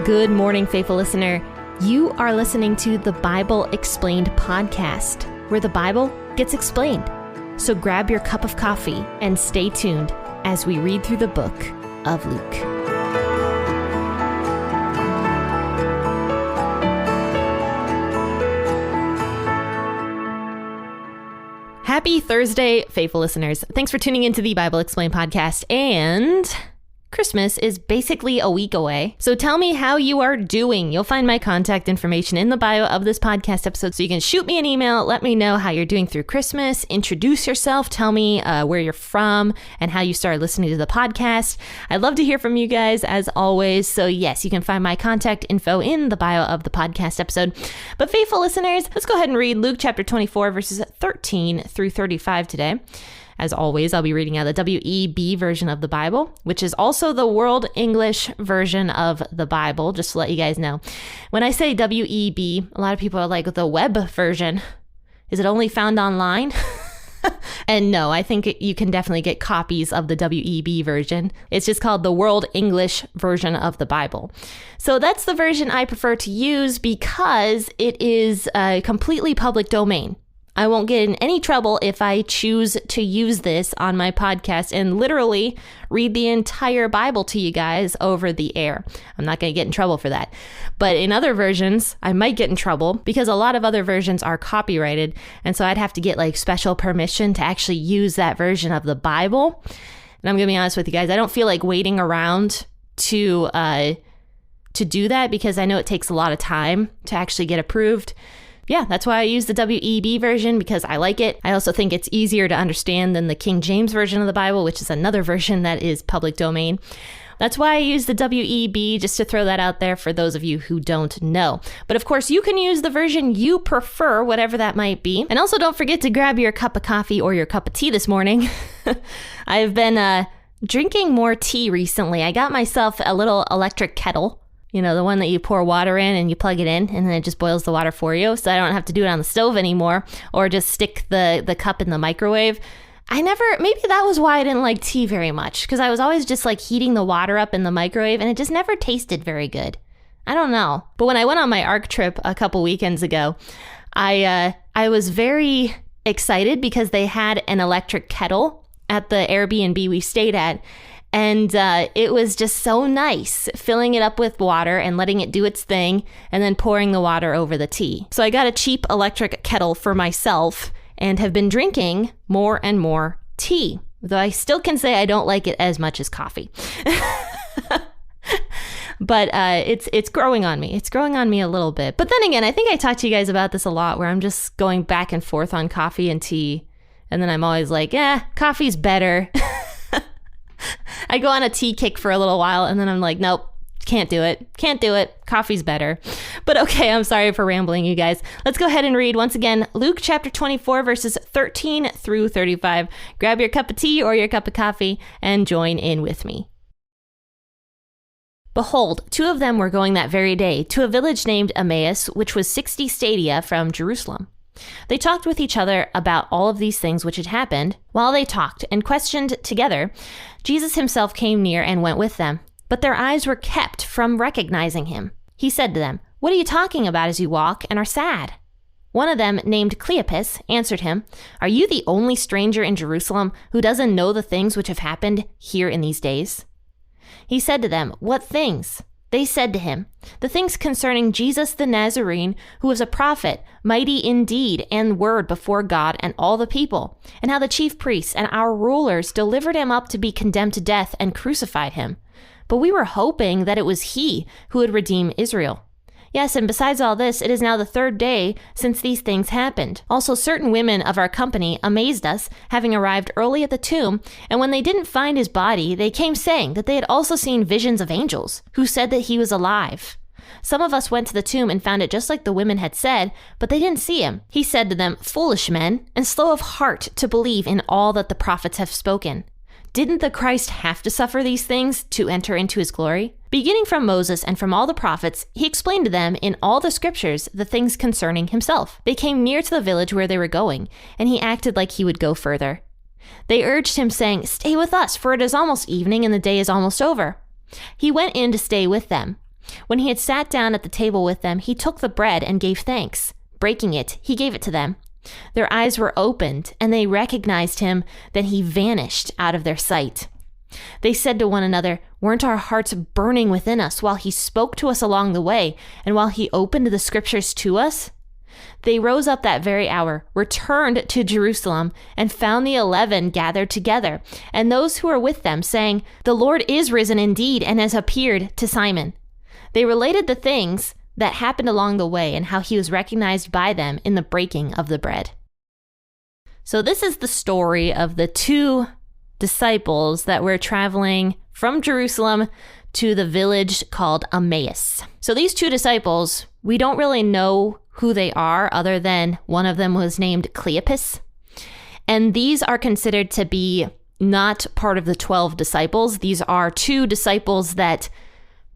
Good morning, faithful listener. You are listening to the Bible Explained podcast, where the Bible gets explained. So grab your cup of coffee and stay tuned as we read through the book of Luke. Happy Thursday, faithful listeners. Thanks for tuning into the Bible Explained podcast. And Christmas is basically a week away. So tell me how you are doing. You'll find my contact information in the bio of this podcast episode. So you can shoot me an email. Let me know how you're doing through Christmas. Introduce yourself. Tell me where you're from and how you started listening to the podcast. I'd love to hear from you guys as always. So yes, you can find my contact info in the bio of the podcast episode. But faithful listeners, let's go ahead and read Luke chapter 24, verses 13 through 35 today. As always, I'll be reading out the WEB version of the Bible, which is also the World English version of the Bible, just to let you guys know. When I say WEB, a lot of people are like, the web version, is it only found online? And no, I think you can definitely get copies of the WEB version. It's just called the World English version of the Bible. So that's the version I prefer to use because it is a completely public domain. I won't get in any trouble if I choose to use this on my podcast and literally read the entire Bible to you guys over the air. I'm not going to get in trouble for that. But in other versions, I might get in trouble because a lot of other versions are copyrighted. And so I'd have to get like special permission to actually use that version of the Bible. And I'm going to be honest with you guys, I don't feel like waiting around to do that because I know it takes a lot of time to actually get approved. Yeah, that's why I use the WEB version because I like it. I also think it's easier to understand than the King James version of the Bible, which is another version that is public domain. That's why I use the WEB, just to throw that out there for those of you who don't know. But of course, you can use the version you prefer, whatever that might be. And also don't forget to grab your cup of coffee or your cup of tea this morning. I've been drinking more tea recently. I got myself a little electric kettle. You know, the one that you pour water in and you plug it in and then it just boils the water for you. So I don't have to do it on the stove anymore or just stick the cup in the microwave. Maybe that was why I didn't like tea very much because I was always just like heating the water up in the microwave and it just never tasted very good. I don't know. But when I went on my ARC trip a couple weekends ago, I was very excited because they had an electric kettle at the Airbnb we stayed at. And it was just so nice filling it up with water and letting it do its thing and then pouring the water over the tea. So I got a cheap electric kettle for myself and have been drinking more and more tea, though I still can say I don't like it as much as coffee. But it's growing on me. It's growing on me a little bit. But then again, I think I talked to you guys about this a lot where I'm just going back and forth on coffee and tea. And then I'm always like, coffee's better. I go on a tea kick for a little while and then I'm like, nope, can't do it. Coffee's better. But okay, I'm sorry for rambling, you guys. Let's go ahead and read once again, Luke chapter 24, verses 13 through 35. Grab your cup of tea or your cup of coffee and join in with me. Behold, two of them were going that very day to a village named Emmaus, which was 60 stadia from Jerusalem. They talked with each other about all of these things which had happened. While they talked and questioned together, Jesus himself came near and went with them, but their eyes were kept from recognizing him. He said to them, "What are you talking about as you walk and are sad?" One of them, named Cleopas, answered him, "Are you the only stranger in Jerusalem who doesn't know the things which have happened here in these days?" He said to them, "What things?" They said to him, "The things concerning Jesus the Nazarene, who was a prophet, mighty in deed and word before God and all the people, and how the chief priests and our rulers delivered him up to be condemned to death and crucified him. But we were hoping that it was he who would redeem Israel. Yes, and besides all this, it is now the third day since these things happened. Also, certain women of our company amazed us, having arrived early at the tomb, and when they didn't find his body, they came saying that they had also seen visions of angels, who said that he was alive. Some of us went to the tomb and found it just like the women had said, but they didn't see him." He said to them, "Foolish men, and slow of heart to believe in all that the prophets have spoken. Didn't the Christ have to suffer these things to enter into his glory?" Beginning from Moses and from all the prophets, he explained to them in all the scriptures the things concerning himself. They came near to the village where they were going, and he acted like he would go further. They urged him, saying, "Stay with us, for it is almost evening and the day is almost over." He went in to stay with them. When he had sat down at the table with them, he took the bread and gave thanks. Breaking it, he gave it to them. Their eyes were opened, and they recognized him. Then he vanished out of their sight. They said to one another, "Weren't our hearts burning within us while he spoke to us along the way, and while he opened the scriptures to us?" They rose up that very hour, returned to Jerusalem, and found the 11 gathered together, and those who were with them, saying, "The Lord is risen indeed, and has appeared to Simon." They related the things that happened along the way and how he was recognized by them in the breaking of the bread. So this is the story of the two disciples that were traveling from Jerusalem to the village called Emmaus. So these two disciples, we don't really know who they are other than one of them was named Cleopas. And these are considered to be not part of the 12 disciples. These are two disciples that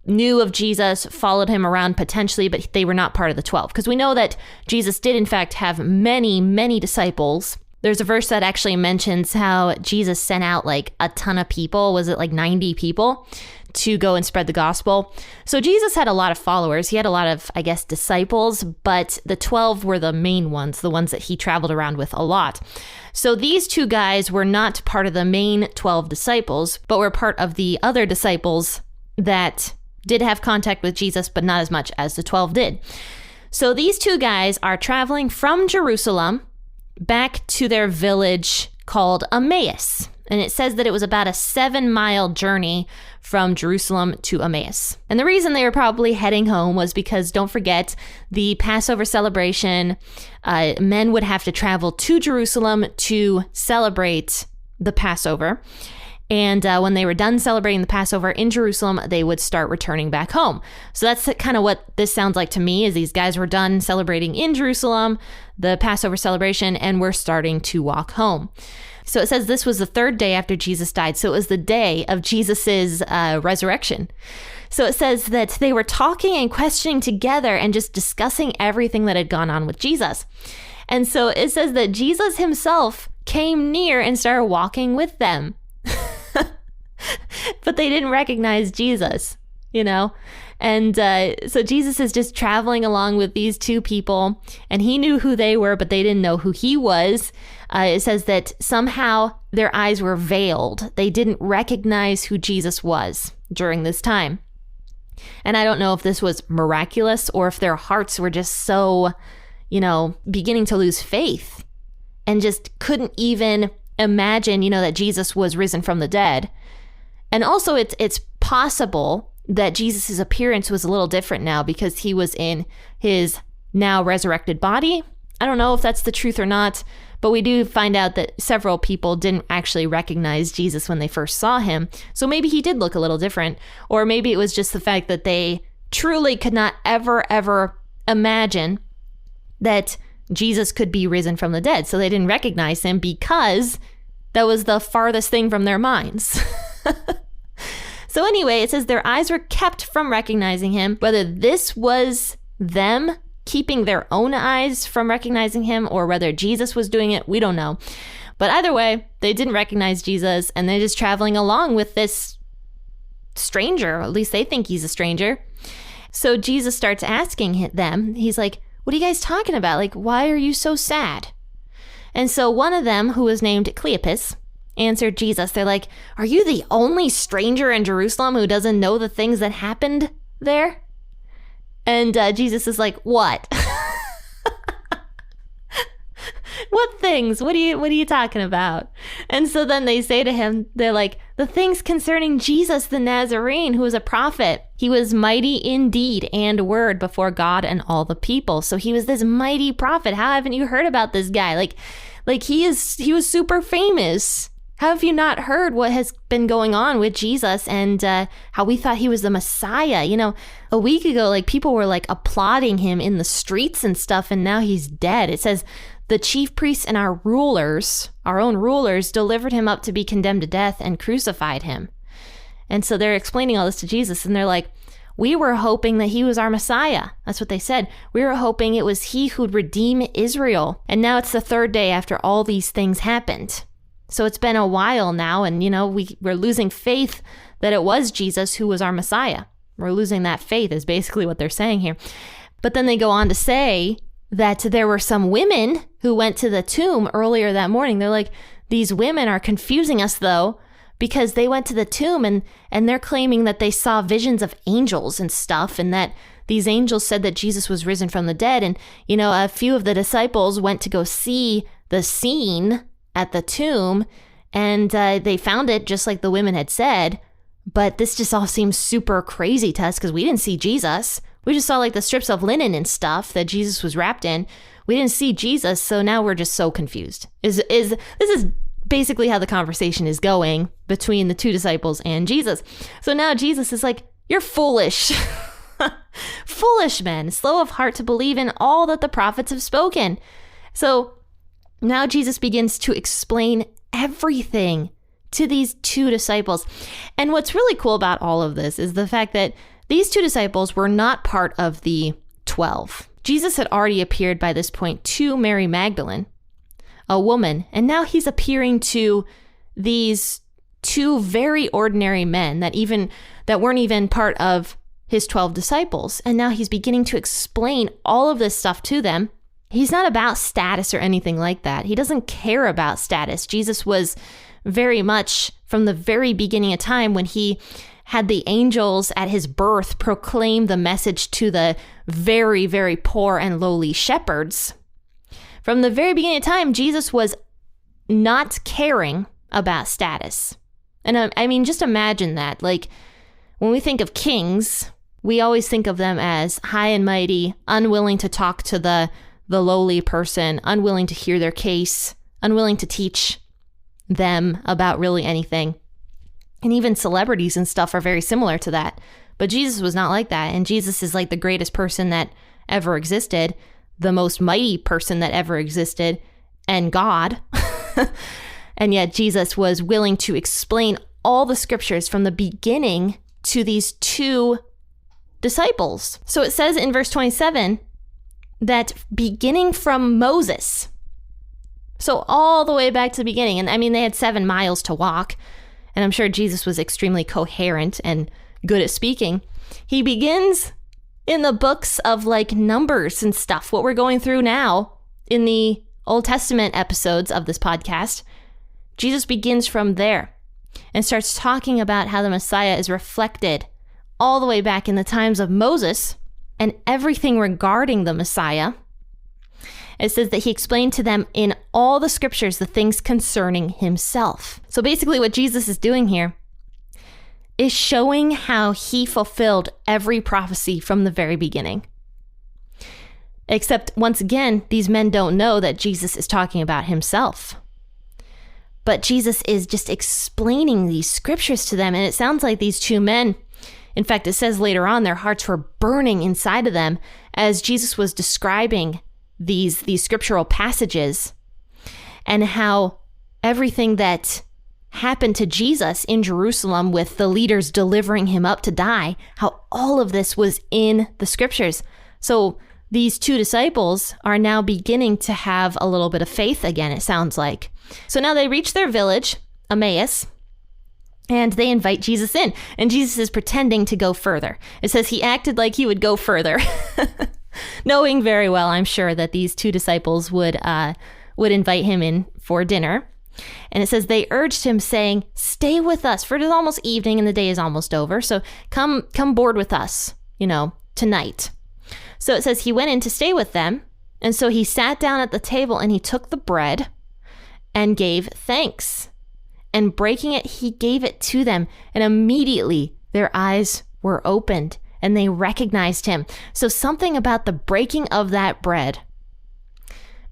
knew of Jesus, followed him around potentially, but they were not part of the 12. Because we know that Jesus did in fact have many, many disciples. There's a verse that actually mentions how Jesus sent out like a ton of people. Was it like 90 people to go and spread the gospel? So Jesus had a lot of followers. He had a lot of, I guess, disciples, but the 12 were the main ones, the ones that he traveled around with a lot. So these two guys were not part of the main 12 disciples, but were part of the other disciples that did have contact with Jesus, but not as much as the 12 did. So these two guys are traveling from Jerusalem back to their village called Emmaus. And it says that it was about a 7-mile journey from Jerusalem to Emmaus. And the reason they were probably heading home was because, don't forget, the Passover celebration, men would have to travel to Jerusalem to celebrate the Passover. And when they were done celebrating the Passover in Jerusalem, they would start returning back home. So that's kind of what this sounds like to me, is these guys were done celebrating in Jerusalem, the Passover celebration, and were starting to walk home. So it says this was the 3rd day after Jesus died. So it was the day of Jesus's resurrection. So it says that they were talking and questioning together and just discussing everything that had gone on with Jesus. And so it says that Jesus himself came near and started walking with them. But they didn't recognize Jesus, you know? And so Jesus is just traveling along with these two people, and he knew who they were, but they didn't know who he was. It says that somehow their eyes were veiled. They didn't recognize who Jesus was during this time. And I don't know if this was miraculous or if their hearts were just so, beginning to lose faith and just couldn't even imagine, that Jesus was risen from the dead. And also it's possible that Jesus's appearance was a little different now because he was in his now resurrected body. I don't know if that's the truth or not, but we do find out that several people didn't actually recognize Jesus when they first saw him. So maybe he did look a little different, or maybe it was just the fact that they truly could not ever imagine that Jesus could be risen from the dead. So they didn't recognize him because that was the farthest thing from their minds. So anyway, it says their eyes were kept from recognizing him. Whether this was them keeping their own eyes from recognizing him or whether Jesus was doing it, we don't know. But either way, they didn't recognize Jesus, and they're just traveling along with this stranger. At least they think he's a stranger. So Jesus starts asking them, he's like, "What are you guys talking about? Like, why are you so sad?" And so one of them, who was named Cleopas, answered Jesus. They're like, "Are you the only stranger in Jerusalem who doesn't know the things that happened there?" And Jesus is like, "What?" "What things? What are you talking about?" And so then they say to him, they're like, "The things concerning Jesus the Nazarene, who was a prophet. He was mighty in deed and word before God and all the people." So he was this mighty prophet. How haven't you heard about this guy? Like he was super famous. How have you not heard what has been going on with Jesus and how we thought he was the Messiah? A week ago, people were applauding him in the streets and stuff, and now he's dead. It says the chief priests and our own rulers, delivered him up to be condemned to death and crucified him. And so they're explaining all this to Jesus, and they're like, "We were hoping that he was our Messiah." That's what they said. "We were hoping it was he who'd redeem Israel. And now it's the 3rd day after all these things happened." So it's been a while now, and we're losing faith that it was Jesus who was our Messiah. We're losing that faith is basically what they're saying here. But then they go on to say that there were some women who went to the tomb earlier that morning. They're like, these women are confusing us though, because they went to the tomb and they're claiming that they saw visions of angels and stuff, and that these angels said that Jesus was risen from the dead. And, a few of the disciples went to go see the scene at the tomb, and they found it just like the women had said. But this just all seems super crazy to us because we didn't see Jesus. We just saw like the strips of linen and stuff that Jesus was wrapped in. We didn't see Jesus, so now we're just so confused. This is basically how the conversation is going between the two disciples and Jesus. So now Jesus is like, you're foolish. Foolish men, slow of heart to believe in all that the prophets have spoken. So now Jesus begins to explain everything to these two disciples. And what's really cool about all of this is the fact that these two disciples were not part of the 12. Jesus had already appeared by this point to Mary Magdalene, a woman, and now he's appearing to these two very ordinary men that weren't even part of his 12 disciples. And now he's beginning to explain all of this stuff to them. He's not about status or anything like that. He doesn't care about status. Jesus was very much from the very beginning of time, when he had the angels at his birth proclaim the message to the very, very poor and lowly shepherds. From the very beginning of time, Jesus was not caring about status. And I mean, just imagine that. Like, when we think of kings, we always think of them as high and mighty, unwilling to talk to the lowly person, unwilling to hear their case, unwilling to teach them about really anything. And even celebrities and stuff are very similar to that. But Jesus was not like that. And Jesus is like the greatest person that ever existed, the most mighty person that ever existed, and God. And yet Jesus was willing to explain all the scriptures from the beginning to these two disciples. So it says in verse 27 that beginning from Moses, so all the way back to the beginning, and I mean, they had 7 miles to walk, and I'm sure Jesus was extremely coherent and good at speaking. He begins in the books of like Numbers and stuff, what we're going through now in the Old Testament episodes of this podcast. Jesus begins from there and starts talking about how the Messiah is reflected all the way back in the times of Moses and everything regarding the Messiah. It says that he explained to them in all the scriptures the things concerning himself. So basically what Jesus is doing here is showing how he fulfilled every prophecy from the very beginning. Except once again, these men don't know that Jesus is talking about himself. But Jesus is just explaining these scriptures to them. And it sounds like these two men, in fact, it says later on, their hearts were burning inside of them as Jesus was describing these scriptural passages and how everything that happened to Jesus in Jerusalem with the leaders delivering him up to die, how all of this was in the scriptures. So these two disciples are now beginning to have a little bit of faith again, it sounds like. So now they reach their village, Emmaus, and they invite Jesus in. And Jesus is pretending to go further. It says he acted like he would go further, knowing very well, I'm sure, that these two disciples would invite him in for dinner. And it says they urged him, saying, "Stay with us, for it is almost evening and the day is almost over. So come board with us, tonight." So it says he went in to stay with them. And so he sat down at the table and he took the bread and gave thanks. And breaking it, he gave it to them. And immediately their eyes were opened and they recognized him. So something about the breaking of that bread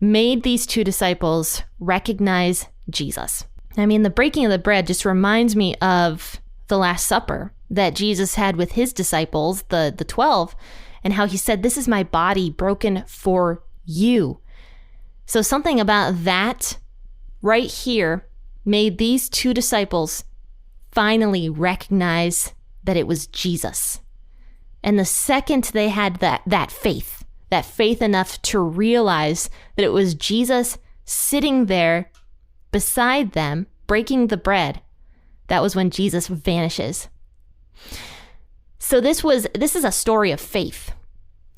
made these two disciples recognize Jesus. I mean, the breaking of the bread just reminds me of the Last Supper that Jesus had with his disciples, the 12, and how he said, "This is my body broken for you." So something about that right here made these two disciples finally recognize that it was Jesus. And the second they had that faith enough to realize that it was Jesus sitting there beside them, breaking the bread, that was when Jesus vanishes. So this is a story of faith.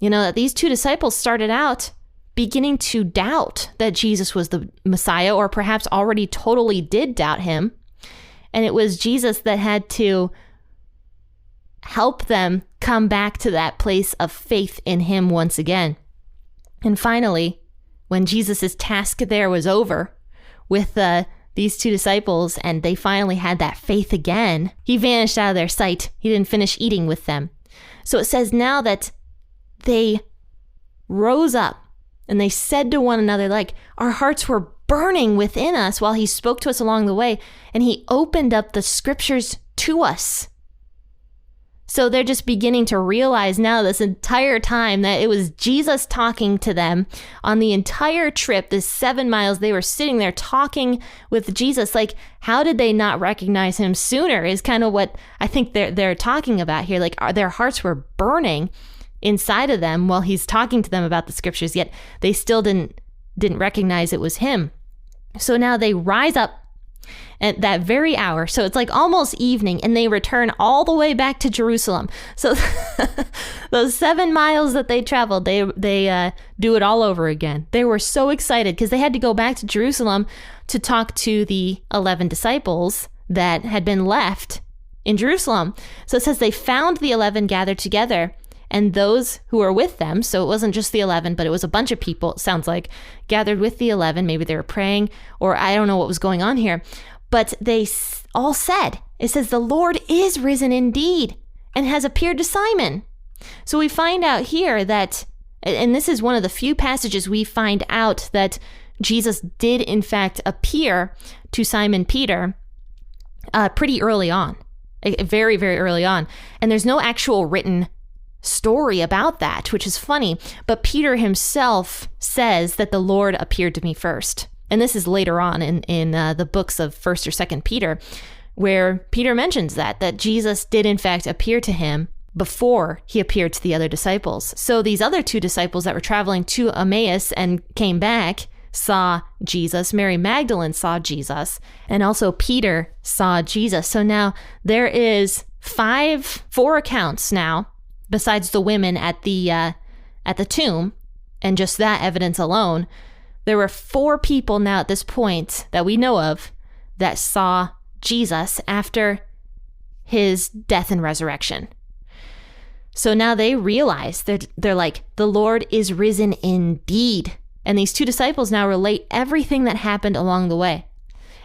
You know, that these two disciples started out beginning to doubt that Jesus was the Messiah, or perhaps already totally did doubt him. And it was Jesus that had to help them come back to that place of faith in him once again. And finally, when Jesus' task there was over with these two disciples, and they finally had that faith again, he vanished out of their sight. He didn't finish eating with them. So it says now that they rose up and they said to one another, like, our hearts were burning within us while he spoke to us along the way, and he opened up the scriptures to us. So they're just beginning to realize now this entire time that it was Jesus talking to them on the entire trip, this 7 miles. They were sitting there talking with Jesus. Like, how did they not recognize him sooner is kind of what I think they're talking about here. Like, their hearts were burning inside of them while he's talking to them about the scriptures, yet they still didn't recognize it was him. So now they rise up at that very hour. So it's like almost evening, and they return all the way back to Jerusalem. So those 7 miles that they traveled, they do it all over again. They were so excited because they had to go back to Jerusalem to talk to the 11 disciples that had been left in Jerusalem. So it says they found the 11 gathered together, and those who were with them, so it wasn't just the 11, but it was a bunch of people, it sounds like, gathered with the 11. Maybe they were praying, or I don't know what was going on here. But they all said, it says, the Lord is risen indeed and has appeared to Simon. So we find out here that, and this is one of the few passages we find out that Jesus did in fact appear to Simon Peter pretty early on, very, very early on. And there's no actual written story about that, which is funny. But Peter himself says that the Lord appeared to me first. And this is later on in the books of 1st or 2nd Peter, where Peter mentions that Jesus did in fact appear to him before he appeared to the other disciples. So these other 2 disciples that were traveling to Emmaus and came back saw Jesus. Mary Magdalene saw Jesus, and also Peter saw Jesus. So now there is 4 accounts now, besides the women at the tomb, and just that evidence alone. There were 4 people now at this point that we know of that saw Jesus after his death and resurrection. So now they realize they're like, the Lord is risen indeed. And these 2 disciples now relate everything that happened along the way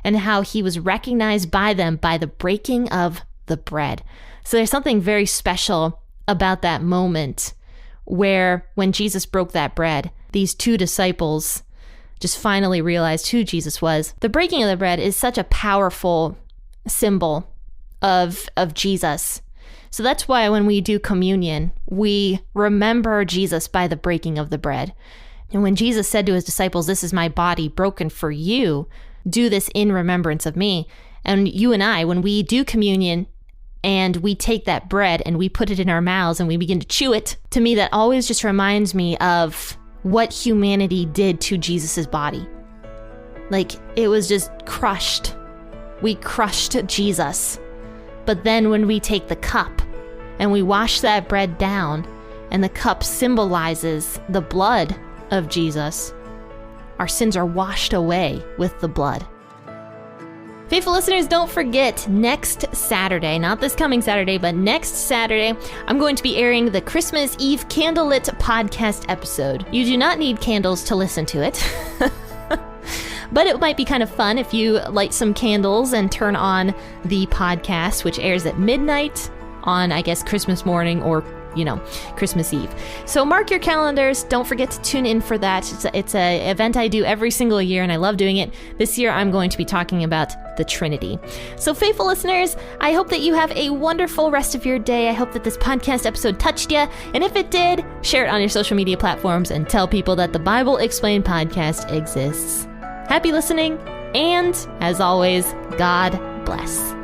and how he was recognized by them by the breaking of the bread. So there's something very special about that moment where when Jesus broke that bread, these 2 disciples just finally realized who Jesus was. The breaking of the bread is such a powerful symbol of Jesus. So that's why when we do communion, we remember Jesus by the breaking of the bread. And when Jesus said to his disciples, "This is my body broken for you, do this in remembrance of me." And you and I, when we do communion and we take that bread and we put it in our mouths and we begin to chew it, to me that always just reminds me of what humanity did to Jesus's body. Like, it was just crushed. We crushed Jesus. But then when we take the cup and we wash that bread down, and the cup symbolizes the blood of Jesus, our sins are washed away with the blood. Faithful listeners, don't forget, next Saturday, not this coming Saturday, but next Saturday, I'm going to be airing the Christmas Eve Candlelit podcast episode. You do not need candles to listen to it, but it might be kind of fun if you light some candles and turn on the podcast, which airs at midnight on, I guess, Christmas morning or Christmas Eve. So mark your calendars. Don't forget to tune in for that. It's an event I do every single year, and I love doing it. This year, I'm going to be talking about the Trinity. So faithful listeners, I hope that you have a wonderful rest of your day. I hope that this podcast episode touched you. And if it did, share it on your social media platforms and tell people that the Bible Explained podcast exists. Happy listening, and as always, God bless.